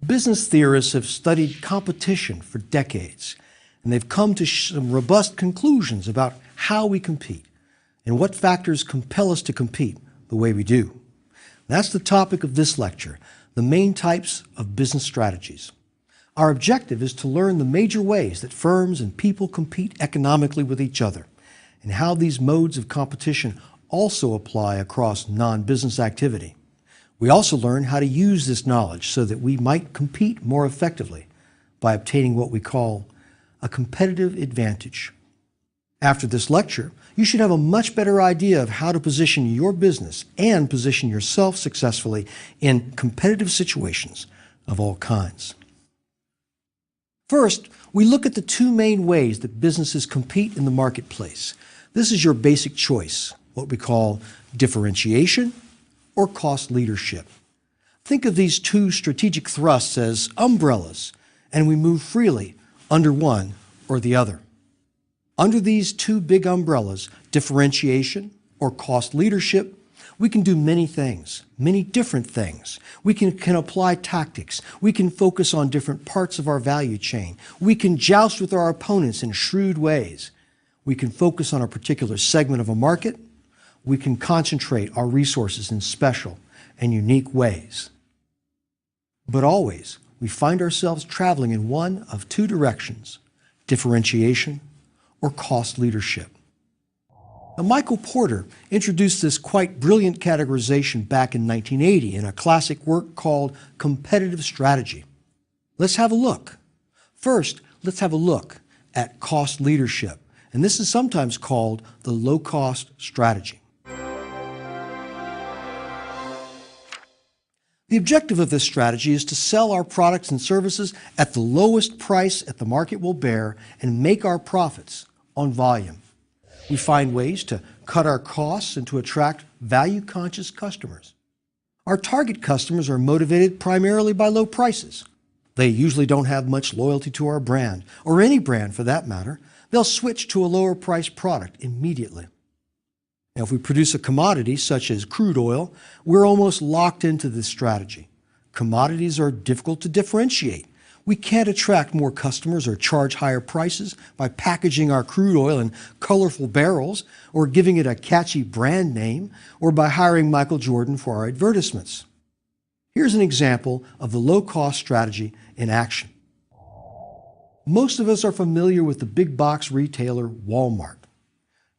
Business theorists have studied competition for decades, and they've come to some robust conclusions about how we compete and what factors compel us to compete the way we do. That's the topic of this lecture, the main types of business strategies. Our objective is to learn the major ways that firms and people compete economically with each other, and how these modes of competition also apply across non-business activity. We also learn how to use this knowledge so that we might compete more effectively by obtaining what we call a competitive advantage. After this lecture, you should have a much better idea of how to position your business and position yourself successfully in competitive situations of all kinds. First, we look at the two main ways that businesses compete in the marketplace. This is your basic choice, what we call differentiation or cost leadership. Think of these two strategic thrusts as umbrellas, and we move freely under one or the other. Under these two big umbrellas, differentiation or cost leadership, we can do many things, many different things. We can apply tactics. We can focus on different parts of our value chain. We can joust with our opponents in shrewd ways. We can focus on a particular segment of a market. We can concentrate our resources in special and unique ways. But always, we find ourselves traveling in one of two directions, differentiation or cost leadership. Now, Michael Porter introduced this quite brilliant categorization back in 1980 in a classic work called Competitive Strategy. Let's have a look. First, let's have a look at cost leadership, and this is sometimes called the low-cost strategy. The objective of this strategy is to sell our products and services at the lowest price that the market will bear and make our profits on volume. We find ways to cut our costs and to attract value-conscious customers. Our target customers are motivated primarily by low prices. They usually don't have much loyalty to our brand, or any brand for that matter. They'll switch to a lower-priced product immediately. Now, if we produce a commodity such as crude oil, we're almost locked into this strategy. Commodities are difficult to differentiate. We can't attract more customers or charge higher prices by packaging our crude oil in colorful barrels or giving it a catchy brand name or by hiring Michael Jordan for our advertisements. Here's an example of the low-cost strategy in action. Most of us are familiar with the big box retailer Walmart.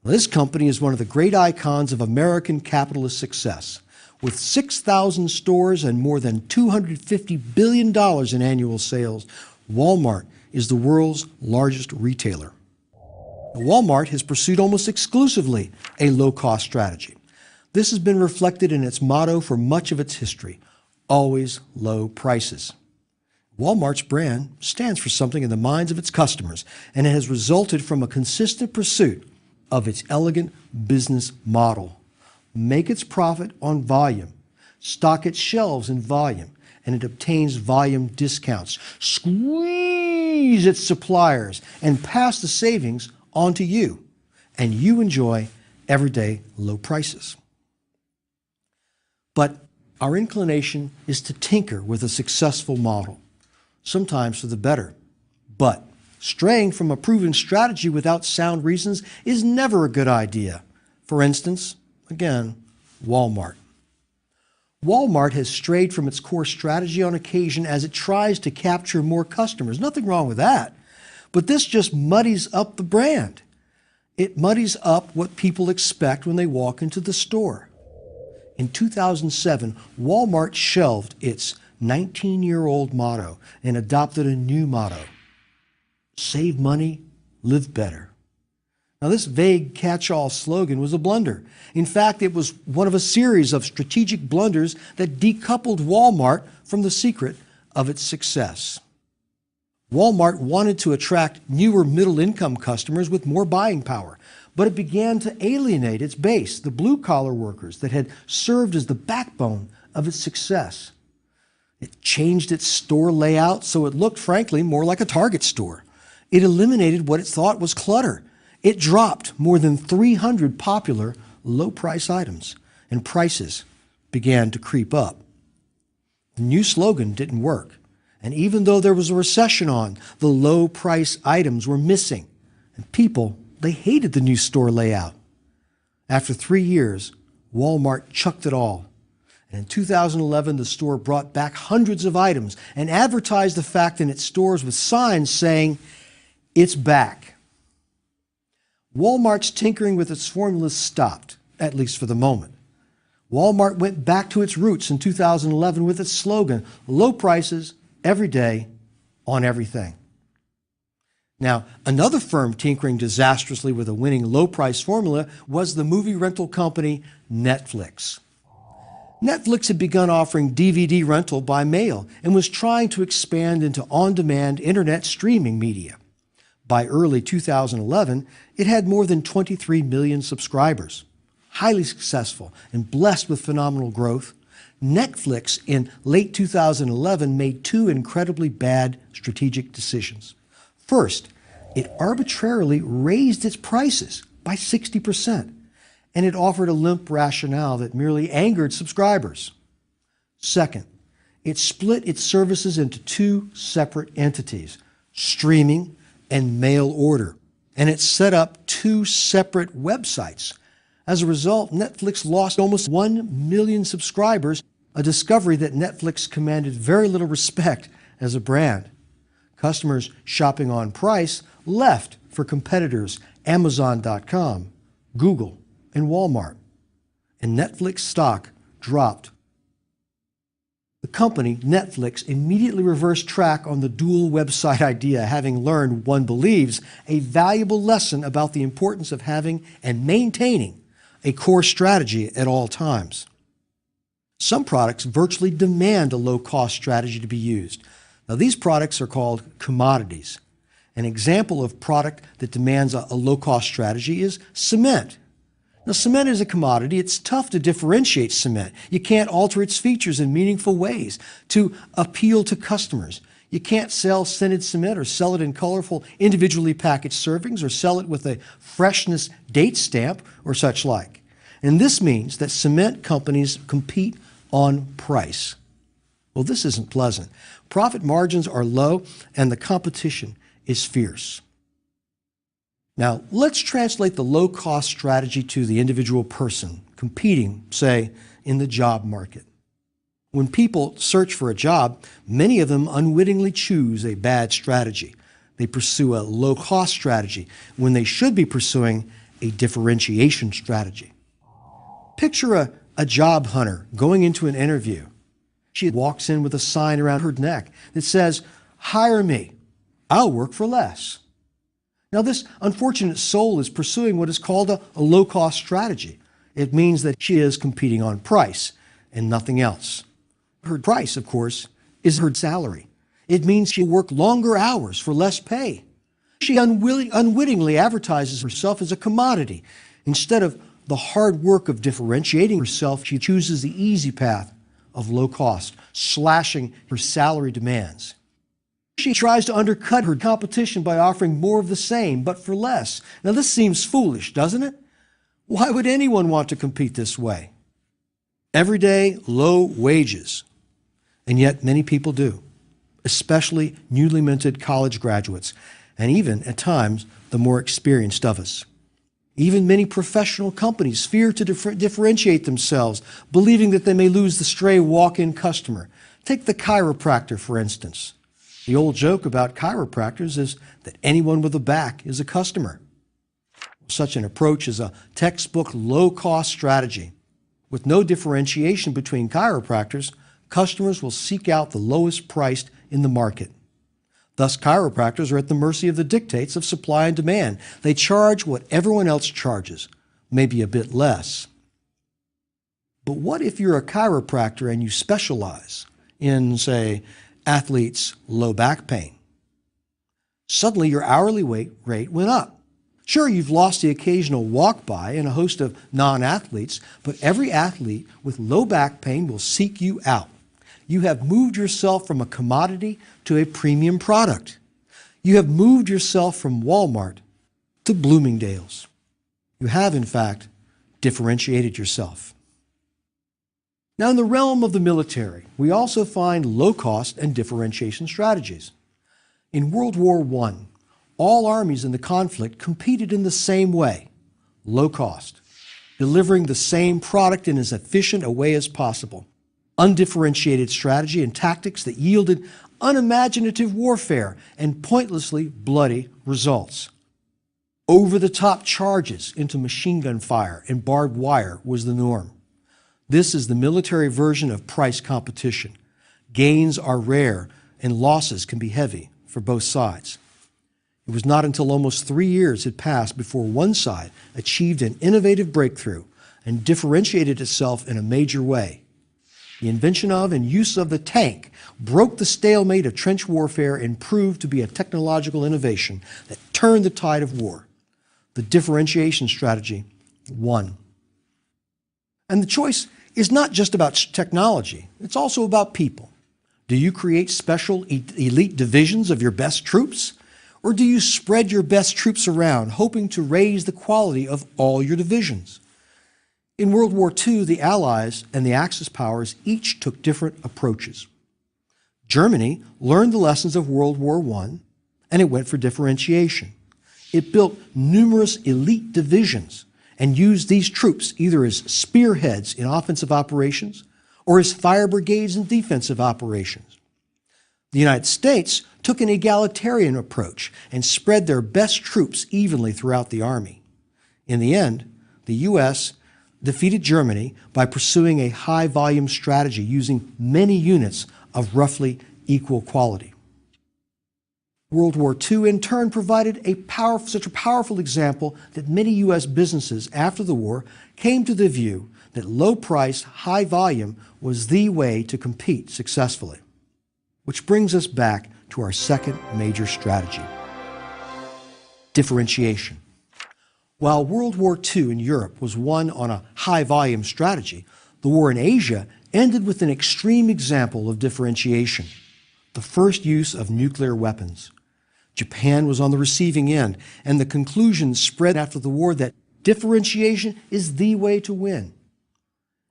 This company is one of the great icons of American capitalist success. With 6,000 stores and more than $250 billion in annual sales, Walmart is the world's largest retailer. Walmart has pursued almost exclusively a low-cost strategy. This has been reflected in its motto for much of its history, always low prices. Walmart's brand stands for something in the minds of its customers, and it has resulted from a consistent pursuit of its elegant business model. Make its profit on volume, stock its shelves in volume, and it obtains volume discounts. Squeeze its suppliers and pass the savings on to you, and you enjoy everyday low prices. But our inclination is to tinker with a successful model, sometimes for the better. But straying from a proven strategy without sound reasons is never a good idea. For instance, again, Walmart. Walmart has strayed from its core strategy on occasion as it tries to capture more customers. Nothing wrong with that. But this just muddies up the brand. It muddies up what people expect when they walk into the store. In 2007, Walmart shelved its 19-year-old motto and adopted a new motto: save money, live better. Now, this vague catch-all slogan was a blunder. In fact, it was one of a series of strategic blunders that decoupled Walmart from the secret of its success. Walmart wanted to attract newer middle-income customers with more buying power, but it began to alienate its base, the blue-collar workers that had served as the backbone of its success. It changed its store layout so it looked, frankly, more like a Target store. It eliminated what it thought was clutter. It dropped more than 300 popular low-price items, and prices began to creep up. The new slogan didn't work, And even though there was a recession on, the low-price items were missing. And people, they hated the new store layout. After 3 years, Walmart chucked it all. And in 2011, the store brought back hundreds of items and advertised the fact in its stores with signs saying, "It's back." Walmart's tinkering with its formulas stopped, at least for the moment. Walmart went back to its roots in 2011 with its slogan, "Low prices, every day, on everything." Now, another firm tinkering disastrously with a winning low-price formula was the movie rental company Netflix. Netflix had begun offering DVD rental by mail and was trying to expand into on-demand internet streaming media. By early 2011, it had more than 23 million subscribers. Highly successful and blessed with phenomenal growth, Netflix in late 2011 made two incredibly bad strategic decisions. First, it arbitrarily raised its prices by 60%, and it offered a limp rationale that merely angered subscribers. Second, it split its services into two separate entities, streaming and mail order, and it set up two separate websites. As a result, Netflix lost almost 1 million subscribers, a discovery that Netflix commanded very little respect as a brand. Customers shopping on price left for competitors Amazon.com, Google, and Walmart, and Netflix stock dropped. The company, Netflix, immediately reversed track on the dual website idea, having learned, one believes, a valuable lesson about the importance of having and maintaining a core strategy at all times. Some products virtually demand a low-cost strategy to be used. Now, these products are called commodities. An example of product that demands a low-cost strategy is cement. Now, cement is a commodity. It's tough to differentiate cement. You can't alter its features in meaningful ways to appeal to customers. You can't sell scented cement or sell it in colorful, individually packaged servings or sell it with a freshness date stamp or such like. And this means that cement companies compete on price. Well, this isn't pleasant. Profit margins are low and the competition is fierce. Now, let's translate the low-cost strategy to the individual person competing, say, in the job market. When people search for a job, many of them unwittingly choose a bad strategy. They pursue a low-cost strategy when they should be pursuing a differentiation strategy. Picture a job hunter going into an interview. She walks in with a sign around her neck that says, "Hire me, I'll work for less." Now, this unfortunate soul is pursuing what is called a low-cost strategy. It means that she is competing on price and nothing else. Her price, of course, is her salary. It means she'll work longer hours for less pay. She unwittingly advertises herself as a commodity. Instead of the hard work of differentiating herself, she chooses the easy path of low cost, slashing her salary demands. She tries to undercut her competition by offering more of the same, but for less. Now, this seems foolish, doesn't it? Why would anyone want to compete this way? Everyday low wages. And yet many people do, especially newly minted college graduates, and even, at times, the more experienced of us. Even many professional companies fear to differentiate themselves, believing that they may lose the stray walk-in customer. Take the chiropractor, for instance. The old joke about chiropractors is that anyone with a back is a customer. Such an approach is a textbook low-cost strategy. With no differentiation between chiropractors, customers will seek out the lowest priced in the market. Thus, chiropractors are at the mercy of the dictates of supply and demand. They charge what everyone else charges, maybe a bit less. But what if you're a chiropractor and you specialize in, say, athletes' low back pain? Suddenly, your hourly rate went up. Sure, you've lost the occasional walk-by and a host of non-athletes, but every athlete with low back pain will seek you out. You have moved yourself from a commodity to a premium product. You have moved yourself from Walmart to Bloomingdale's. You have, in fact, differentiated yourself. Now, in the realm of the military, we also find low-cost and differentiation strategies. In World War I, all armies in the conflict competed in the same way, low cost, delivering the same product in as efficient a way as possible. Undifferentiated strategy and tactics that yielded unimaginative warfare and pointlessly bloody results. Over-the-top charges into machine gun fire and barbed wire was the norm. This is the military version of price competition. Gains are rare and losses can be heavy for both sides. It was not until almost 3 years had passed before one side achieved an innovative breakthrough and differentiated itself in a major way. The invention of and use of the tank broke the stalemate of trench warfare and proved to be a technological innovation that turned the tide of war. The differentiation strategy won. And the choice is not just about technology, it's also about people. Do you create special elite divisions of your best troops? Or do you spread your best troops around, hoping to raise the quality of all your divisions? In World War II, the Allies and the Axis powers each took different approaches. Germany learned the lessons of World War I, and it went for differentiation. It built numerous elite divisions and used these troops either as spearheads in offensive operations or as fire brigades in defensive operations. The United States took an egalitarian approach and spread their best troops evenly throughout the Army. In the end, the U.S. defeated Germany by pursuing a high-volume strategy using many units of roughly equal quality. World War II, in turn, provided such a powerful example that many U.S. businesses after the war came to the view that low price, high volume was the way to compete successfully. Which brings us back to our second major strategy, differentiation. While World War II in Europe was won on a high-volume strategy, the war in Asia ended with an extreme example of differentiation, the first use of nuclear weapons. Japan was on the receiving end, and the conclusion spread after the war that differentiation is the way to win.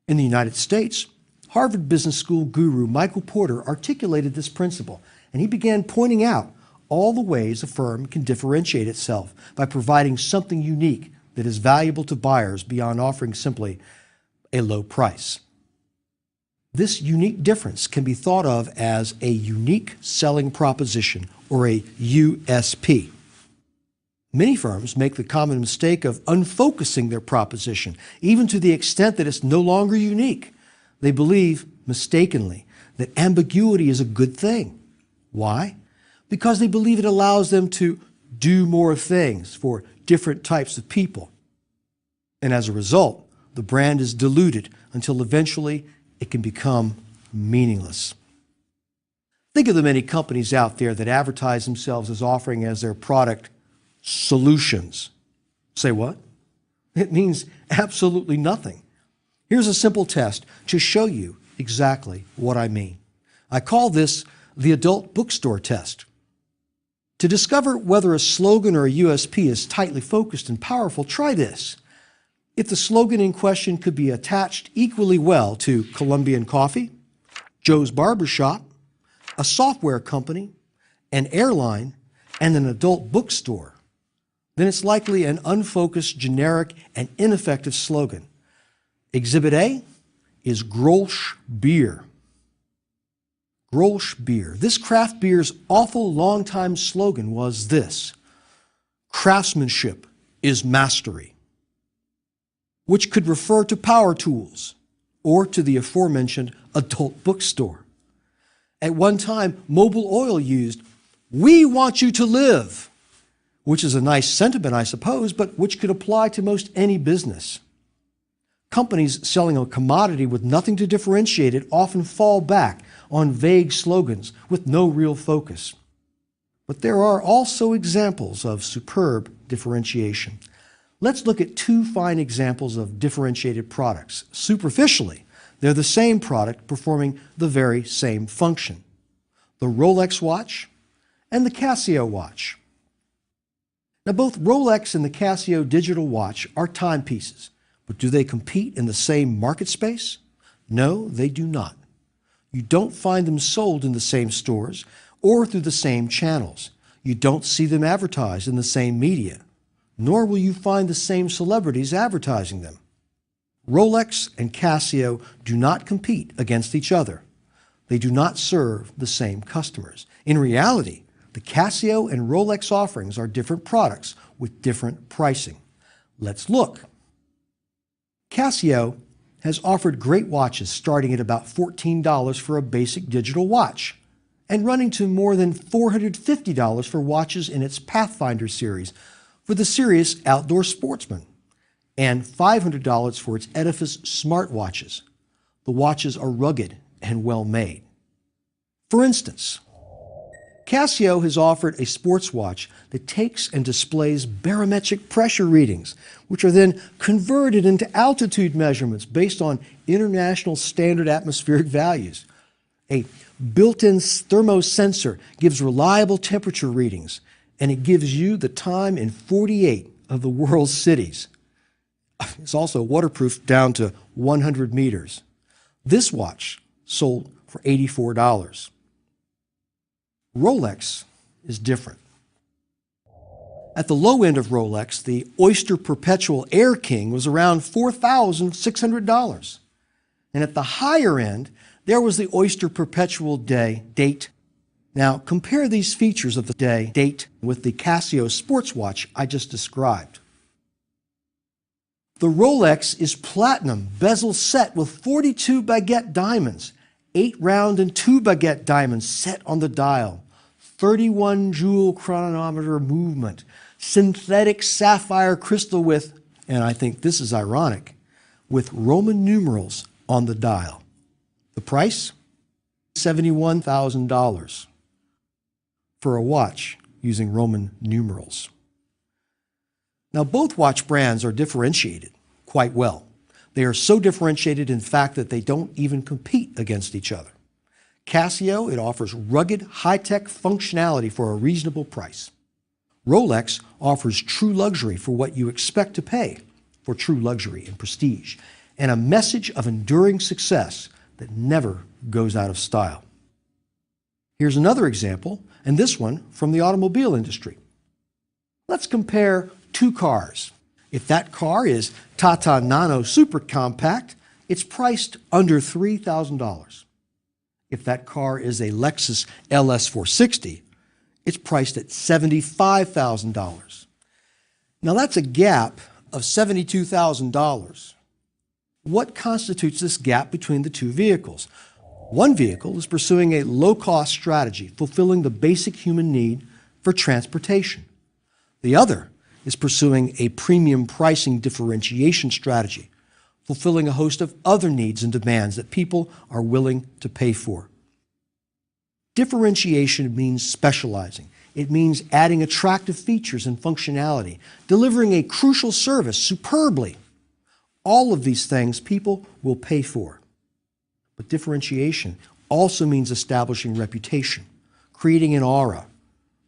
In the United States, Harvard Business School guru Michael Porter articulated this principle, and he began pointing out all the ways a firm can differentiate itself by providing something unique that is valuable to buyers beyond offering simply a low price. This unique difference can be thought of as a unique selling proposition, or a USP. Many firms make the common mistake of unfocusing their proposition, even to the extent that it's no longer unique. They believe, mistakenly, that ambiguity is a good thing. Why? Because they believe it allows them to do more things for different types of people. And as a result, the brand is diluted until eventually it can become meaningless. Think of the many companies out there that advertise themselves as offering as their product solutions. Say what? It means absolutely nothing. Here's a simple test to show you exactly what I mean. I call this the adult bookstore test. To discover whether a slogan or a USP is tightly focused and powerful, try this. If the slogan in question could be attached equally well to Colombian Coffee, Joe's Barbershop, a software company, an airline, and an adult bookstore, then it's likely an unfocused, generic, and ineffective slogan. Exhibit A is Grolsch Beer. Grolsch Beer. This craft beer's awful long-time slogan was this: craftsmanship is mastery, which could refer to power tools or to the aforementioned adult bookstore. At one time, Mobil Oil used, "We want you to live," which is a nice sentiment, I suppose, but which could apply to most any business. Companies selling a commodity with nothing to differentiate it often fall back on vague slogans with no real focus. But there are also examples of superb differentiation. Let's look at two fine examples of differentiated products. Superficially, they're the same product performing the very same function: the Rolex watch and the Casio watch. Now, both Rolex and the Casio digital watch are timepieces, but do they compete in the same market space? No, they do not. You don't find them sold in the same stores or through the same channels. You don't see them advertised in the same media, nor will you find the same celebrities advertising them. Rolex and Casio do not compete against each other. They do not serve the same customers. In reality, the Casio and Rolex offerings are different products with different pricing. Let's look. Casio has offered great watches starting at about $14 for a basic digital watch and running to more than $450 for watches in its Pathfinder series for the serious outdoor sportsman, and $500 for its Edifice smartwatches. The watches are rugged and well made. For instance, Casio has offered a sports watch that takes and displays barometric pressure readings, which are then converted into altitude measurements based on international standard atmospheric values. A built-in thermosensor gives reliable temperature readings, and it gives you the time in 48 of the world's cities. It's also waterproof down to 100 meters. This watch sold for $84. Rolex is different. At the low end of Rolex, the Oyster Perpetual Air King was around $4,600. And at the higher end, there was the Oyster Perpetual Date. Now, compare these features of the Date with the Casio sports watch I just described. The Rolex is platinum bezel set with 42 baguette diamonds, 8 round and 2 baguette diamonds set on the dial, 31 jewel chronometer movement, synthetic sapphire crystal with, and I think this is ironic, with Roman numerals on the dial. The price? $71,000 for a watch using Roman numerals. Now, both watch brands are differentiated quite well. They are so differentiated, in fact, that they don't even compete against each other. Casio, it offers rugged, high-tech functionality for a reasonable price. Rolex offers true luxury for what you expect to pay for true luxury and prestige, and a message of enduring success that never goes out of style. Here's another example, and this one from the automobile industry. Let's compare two cars. If that car is Tata Nano Super Compact, it's priced under $3,000. If that car is a Lexus LS460, it's priced at $75,000. Now that's a gap of $72,000. What constitutes this gap between the two vehicles? One vehicle is pursuing a low-cost strategy, fulfilling the basic human need for transportation. The other is pursuing a premium pricing differentiation strategy, fulfilling a host of other needs and demands that people are willing to pay for. Differentiation means specializing. It means adding attractive features and functionality, delivering a crucial service superbly. All of these things people will pay for. But differentiation also means establishing reputation, creating an aura.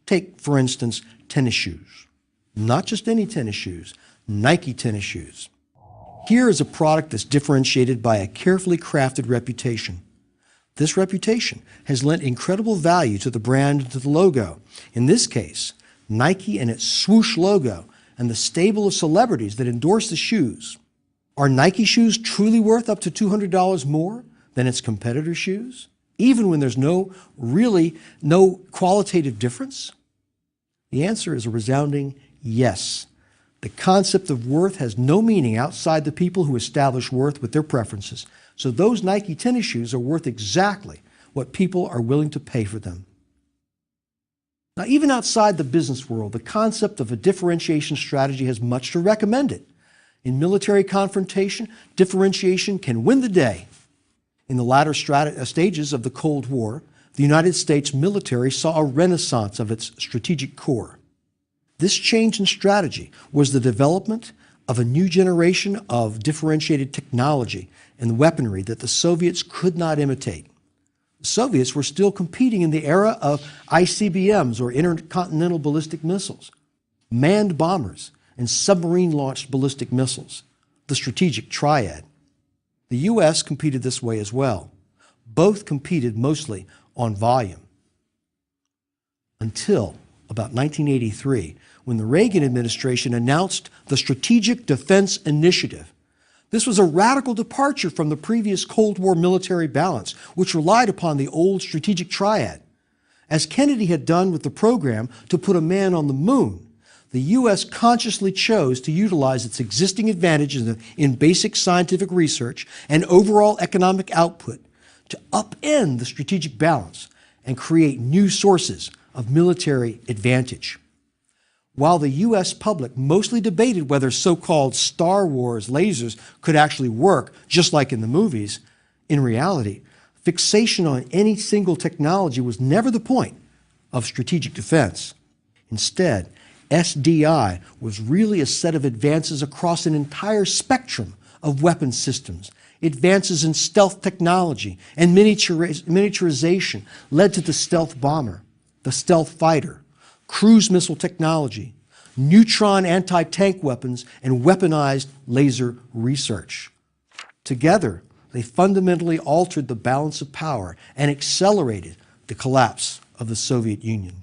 Take, for instance, tennis shoes. Not just any tennis shoes, Nike tennis shoes. Here is a product that's differentiated by a carefully crafted reputation. This reputation has lent incredible value to the brand and to the logo. In this case, Nike and its swoosh logo and the stable of celebrities that endorse the shoes. Are Nike shoes truly worth up to $200 more than its competitor shoes, even when there's no qualitative difference? The answer is a resounding yes. The concept of worth has no meaning outside the people who establish worth with their preferences. So those Nike tennis shoes are worth exactly what people are willing to pay for them. Now, even outside the business world, the concept of a differentiation strategy has much to recommend it. In military confrontation, differentiation can win the day. In the latter stages of the Cold War, the United States military saw a renaissance of its strategic core. This change in strategy was the development of a new generation of differentiated technology and weaponry that the Soviets could not imitate. The Soviets were still competing in the era of ICBMs, or intercontinental ballistic missiles, manned bombers, and submarine-launched ballistic missiles, the strategic triad. The U.S. competed this way as well. Both competed mostly on volume. Until about 1983, when the Reagan administration announced the Strategic Defense Initiative. This was a radical departure from the previous Cold War military balance, which relied upon the old strategic triad. As Kennedy had done with the program to put a man on the moon, the U.S. consciously chose to utilize its existing advantages in basic scientific research and overall economic output to upend the strategic balance and create new sources of military advantage. While the U.S. public mostly debated whether so-called Star Wars lasers could actually work, just like in the movies, in reality, fixation on any single technology was never the point of strategic defense. Instead, SDI was really a set of advances across an entire spectrum of weapons systems. Advances in stealth technology and miniaturization led to the stealth bomber, the stealth fighter, cruise missile technology, neutron anti-tank weapons, and weaponized laser research. Together, they fundamentally altered the balance of power and accelerated the collapse of the Soviet Union.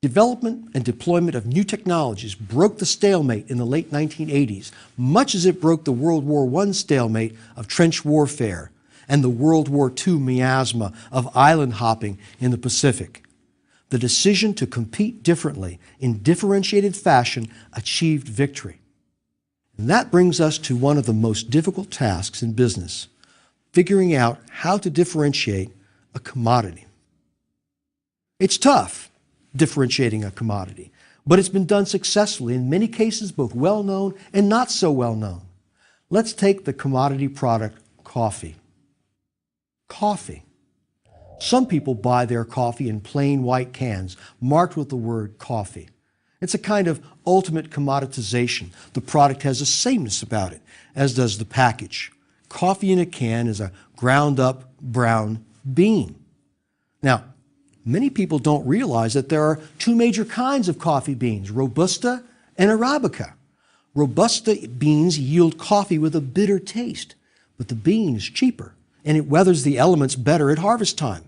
Development and deployment of new technologies broke the stalemate in the late 1980s, much as it broke the World War I stalemate of trench warfare and the World War II miasma of island hopping in the Pacific. The decision to compete differently in differentiated fashion achieved victory. And that brings us to one of the most difficult tasks in business, figuring out how to differentiate a commodity. It's tough, differentiating a commodity, but it's been done successfully, in many cases both well-known and not so well-known. Let's take the commodity product coffee. Coffee. Some people buy their coffee in plain white cans marked with the word coffee. It's a kind of ultimate commoditization. The product has a sameness about it, as does the package. Coffee in a can is a ground-up brown bean. Now, many people don't realize that there are two major kinds of coffee beans, Robusta and Arabica. Robusta beans yield coffee with a bitter taste, but the bean is cheaper and it weathers the elements better at harvest time.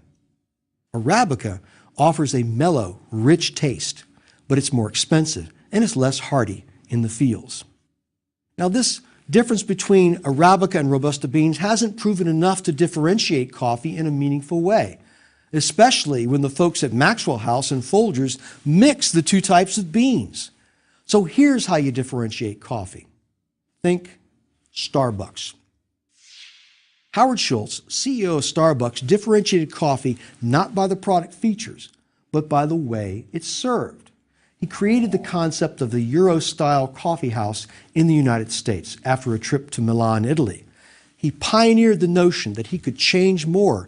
Arabica offers a mellow, rich taste, but it's more expensive and it's less hardy in the fields. Now, this difference between Arabica and Robusta beans hasn't proven enough to differentiate coffee in a meaningful way, especially when the folks at Maxwell House and Folgers mix the two types of beans. So here's how you differentiate coffee. Think Starbucks. Howard Schultz, CEO of Starbucks, differentiated coffee not by the product features, but by the way it's served. He created the concept of the Euro-style coffee house in the United States after a trip to Milan, Italy. He pioneered the notion that he could charge more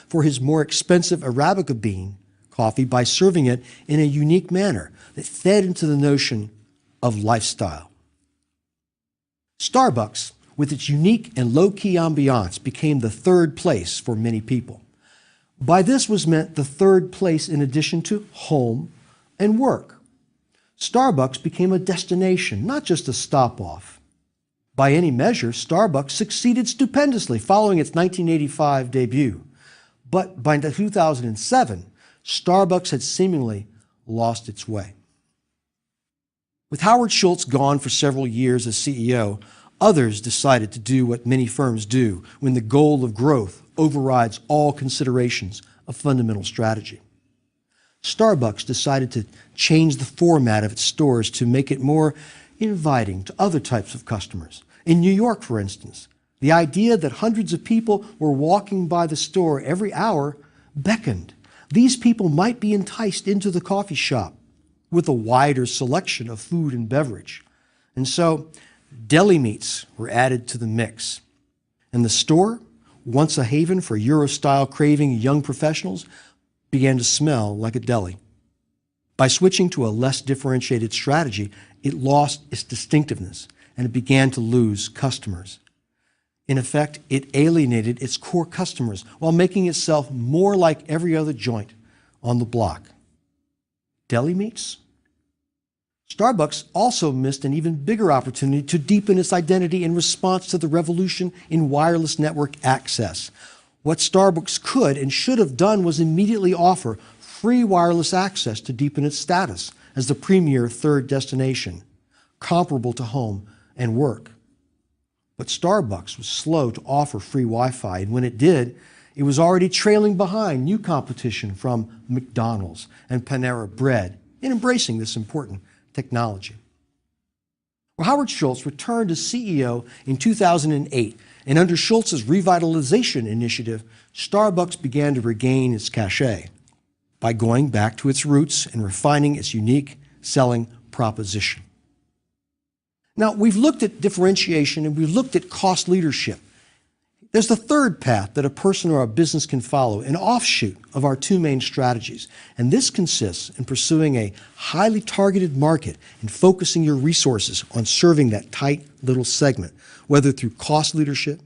for his more expensive Arabica bean coffee by serving it in a unique manner that fed into the notion of lifestyle. Starbucks, with its unique and low-key ambiance, became the third place for many people. By this was meant the third place in addition to home and work. Starbucks became a destination, not just a stop-off. By any measure, Starbucks succeeded stupendously following its 1985 debut. But by 2007, Starbucks had seemingly lost its way. With Howard Schultz gone for several years as CEO, others decided to do what many firms do when the goal of growth overrides all considerations of fundamental strategy. Starbucks decided to change the format of its stores to make it more inviting to other types of customers. In New York, for instance, the idea that hundreds of people were walking by the store every hour beckoned. These people might be enticed into the coffee shop with a wider selection of food and beverage. And so deli meats were added to the mix. And the store, once a haven for Euro-style craving young professionals, began to smell like a deli. By switching to a less differentiated strategy, it lost its distinctiveness and it began to lose customers. In effect, it alienated its core customers while making itself more like every other joint on the block. Deli meats? Starbucks also missed an even bigger opportunity to deepen its identity in response to the revolution in wireless network access. What Starbucks could and should have done was immediately offer free wireless access to deepen its status as the premier third destination, comparable to home and work. But Starbucks was slow to offer free Wi-Fi, and when it did, it was already trailing behind new competition from McDonald's and Panera Bread in embracing this important technology. Well, Howard Schultz returned as CEO in 2008, and under Schultz's revitalization initiative, Starbucks began to regain its cachet by going back to its roots and refining its unique selling proposition. Now, we've looked at differentiation and we've looked at cost leadership. There's the third path that a person or a business can follow, an offshoot of our two main strategies. And this consists in pursuing a highly targeted market and focusing your resources on serving that tight little segment, whether through cost leadership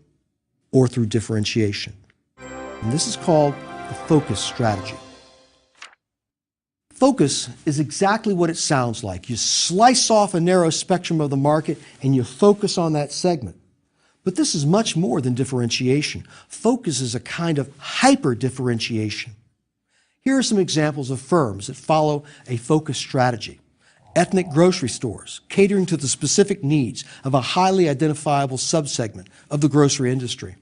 or through differentiation. And this is called the focus strategy. Focus is exactly what it sounds like. You slice off a narrow spectrum of the market and you focus on that segment. But this is much more than differentiation. Focus is a kind of hyper-differentiation. Here are some examples of firms that follow a focus strategy. Ethnic grocery stores, catering to the specific needs of a highly identifiable subsegment of the grocery industry.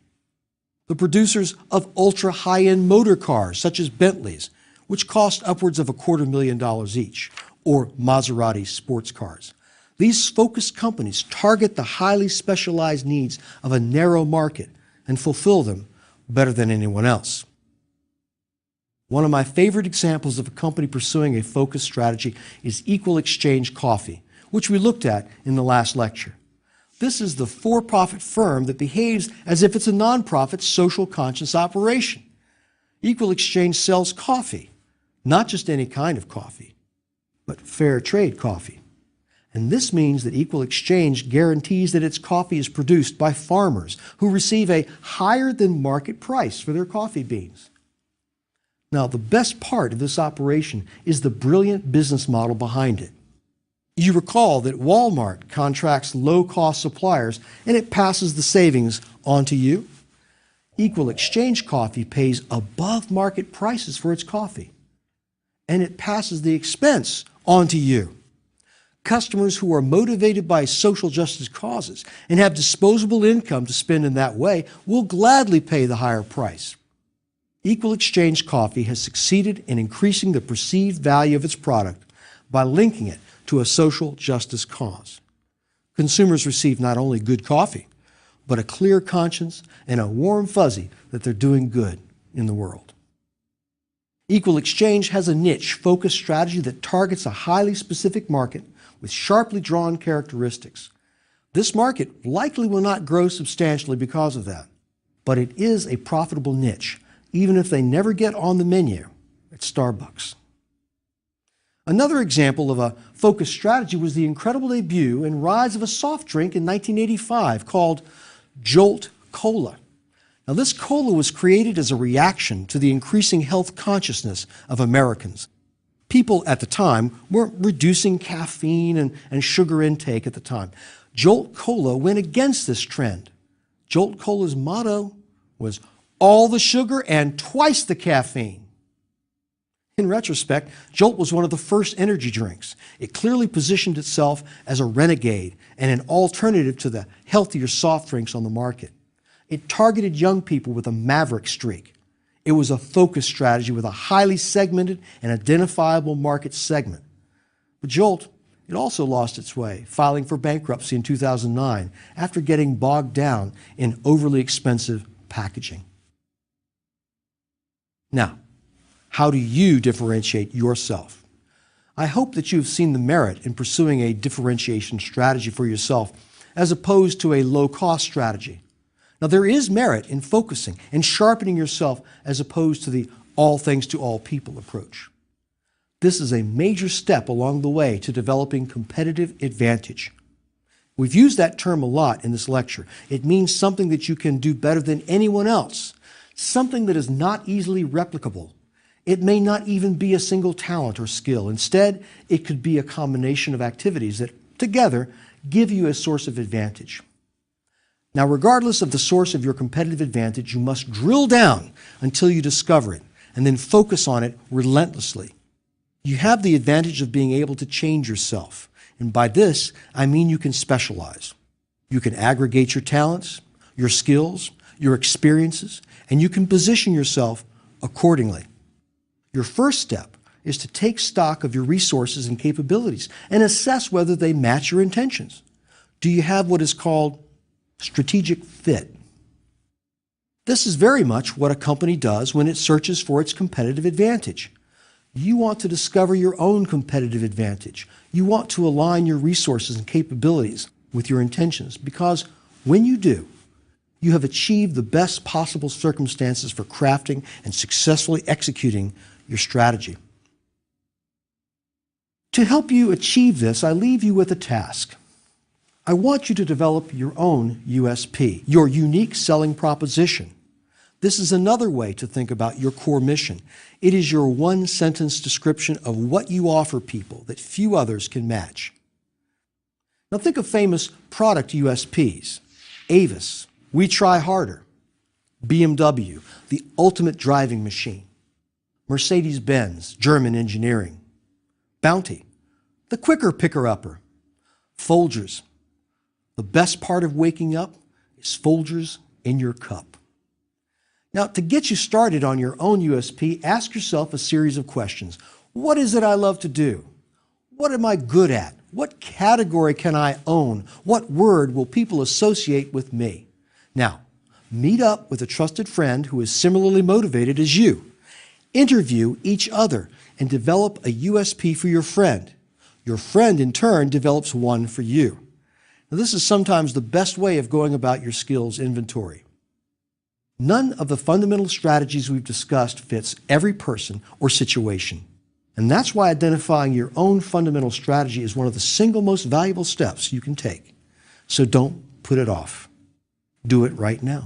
The producers of ultra-high-end motor cars, such as Bentleys, which cost upwards of $250,000 each, or Maserati sports cars. These focused companies target the highly specialized needs of a narrow market and fulfill them better than anyone else. One of my favorite examples of a company pursuing a focused strategy is Equal Exchange Coffee, which we looked at in the last lecture. This is the for-profit firm that behaves as if it's a nonprofit social conscience operation. Equal Exchange sells coffee, not just any kind of coffee, but fair trade coffee. And this means that Equal Exchange guarantees that its coffee is produced by farmers who receive a higher than market price for their coffee beans. Now, the best part of this operation is the brilliant business model behind it. You recall that Walmart contracts low-cost suppliers and it passes the savings on to you. Equal Exchange Coffee pays above market prices for its coffee, and it passes the expense on to you. Customers who are motivated by social justice causes and have disposable income to spend in that way will gladly pay the higher price. Equal Exchange Coffee has succeeded in increasing the perceived value of its product by linking it to a social justice cause. Consumers receive not only good coffee, but a clear conscience and a warm fuzzy that they're doing good in the world. Equal Exchange has a niche focused strategy that targets a highly specific market with sharply drawn characteristics. This market likely will not grow substantially because of that, but it is a profitable niche, even if they never get on the menu at Starbucks. Another example of a focused strategy was the incredible debut and rise of a soft drink in 1985 called Jolt Cola. Now, this cola was created as a reaction to the increasing health consciousness of Americans. People at the time were reducing caffeine and sugar intake at the time. Jolt Cola went against this trend. Jolt Cola's motto was all the sugar and twice the caffeine. In retrospect, Jolt was one of the first energy drinks. It clearly positioned itself as a renegade and an alternative to the healthier soft drinks on the market. It targeted young people with a maverick streak. It was a focused strategy with a highly segmented and identifiable market segment. But Jolt, it also lost its way, filing for bankruptcy in 2009 after getting bogged down in overly expensive packaging. Now, how do you differentiate yourself? I hope that you've seen the merit in pursuing a differentiation strategy for yourself as opposed to a low-cost strategy. Now, there is merit in focusing and sharpening yourself as opposed to the all things to all people approach. This is a major step along the way to developing competitive advantage. We've used that term a lot in this lecture. It means something that you can do better than anyone else, something that is not easily replicable. It may not even be a single talent or skill. Instead, it could be a combination of activities that together give you a source of advantage. Now, regardless of the source of your competitive advantage, you must drill down until you discover it and then focus on it relentlessly. You have the advantage of being able to change yourself. And by this, I mean you can specialize. You can aggregate your talents, your skills, your experiences, and you can position yourself accordingly. Your first step is to take stock of your resources and capabilities and assess whether they match your intentions. Do you have what is called strategic fit? This is very much what a company does when it searches for its competitive advantage. You want to discover your own competitive advantage. You want to align your resources and capabilities with your intentions, because when you do, you have achieved the best possible circumstances for crafting and successfully executing your strategy. To help you achieve this, I leave you with a task. I want you to develop your own USP, your unique selling proposition. This is another way to think about your core mission. It is your one-sentence description of what you offer people that few others can match. Now think of famous product USPs. Avis, we try harder. BMW, the ultimate driving machine. Mercedes-Benz, German engineering. Bounty, the quicker picker-upper. Folgers, the best part of waking up is Folgers in your cup. Now, to get you started on your own USP, ask yourself a series of questions. What is it I love to do? What am I good at? What category can I own? What word will people associate with me? Now, meet up with a trusted friend who is similarly motivated as you. Interview each other and develop a USP for your friend. Your friend, in turn, develops one for you. Now, this is sometimes the best way of going about your skills inventory. None of the fundamental strategies we've discussed fits every person or situation. And that's why identifying your own fundamental strategy is one of the single most valuable steps you can take. So don't put it off. Do it right now.